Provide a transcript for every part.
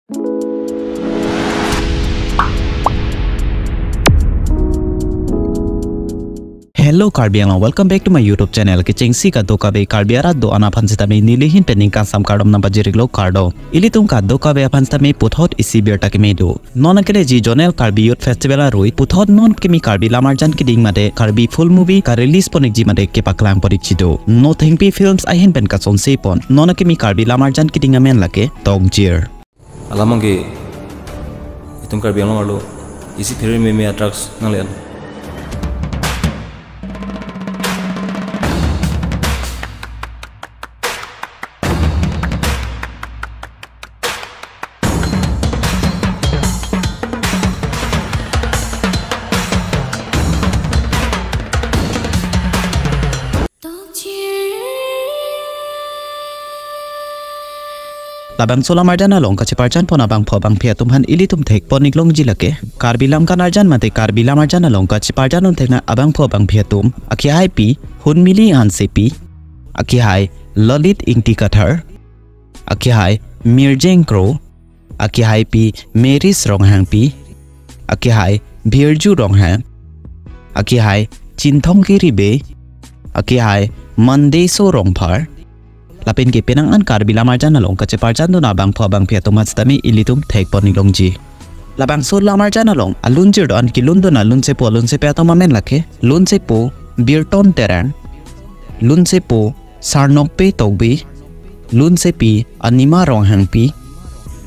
Hello Karbi, welcome back to my YouTube channel. Kechengsi ka doka be Karbi ara do ana sitame nilihin pending kan sam kardom namba jiriglo kardo. Ili tum ka doka be sitame puthot isi berta keme do. Nangkleji jonel Karbi Youth Festival arui puthot non kemi Karbi Lam Kan keding made Karbi full movie ka release ponik ji made ke paklang porichido. No thingpi films ahin pen ka son sepon. Non kemi Karbi Lam Kan keding amen lake Tokjir. Alamange itum Karbi Lam arlo isi film me attracts nalen. Labangso lam arjan along kachiparjan pon abang phobang phia tumhan ili tum thek ponik long jilake Karbi Lam Kan arjan mate Karbi Lam arjan along kachiparjan on thekna abang phobang phia tum akhi hai pi Hunmily an sepi akhi hai Lalit ingti kathar akhi hai Mirjeng kro akhi hai pi Merish rong hang pi akhi hai bhirju rong hang akhi hai chinthongkiri be akhi hai Mandeyso rong phar lapen ke penangan Karbi Lam arjan along kachiparjan do abang phobang phia tum sitame ilitum thek ponik long ji Labangso lam arjan along alunjir do an kilun do na lunse po amen lakhe lunse po birton teran lunse po sarnok pe togbi lunse pi anima rong hang pi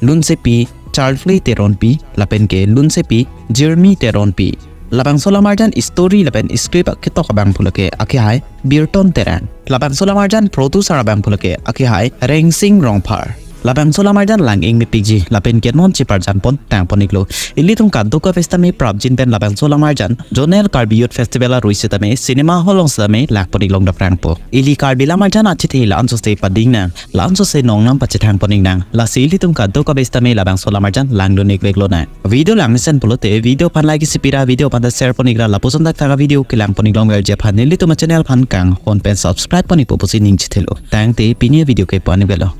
lunse pi charfli teron pi lapen ke lunse pi jermi teron pi Labangso lam arjan story lapen script ketok abang phulake akhi hai birton teran Labangso lam arjan producer abang phulake akhi hai rengsing rongphar Labangso lam arjan lang ing mi pigji lapen ke non chiparjan pon tang poniklo ili tum ka doka festame prabjin pen Labangso lam arjan jonel Karbi Youth Festival arui sitame cinema hall sitame lak ponik long da prangpo ili Karbi Lam arjan achiti la anso se pading na la anso se nong nam pachithang poning nang Lasi ili tum ka doka festame Labangso lam arjan lang do nek veklo na video lang sen pulote video pan like sipira video pan share ponik la poson dak thaga video kilang ponik long vel je phan ili tum channel phan kang hon pen subscribe ponik poposi ning chithelo tang te pinie video ke pani velo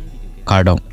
kardong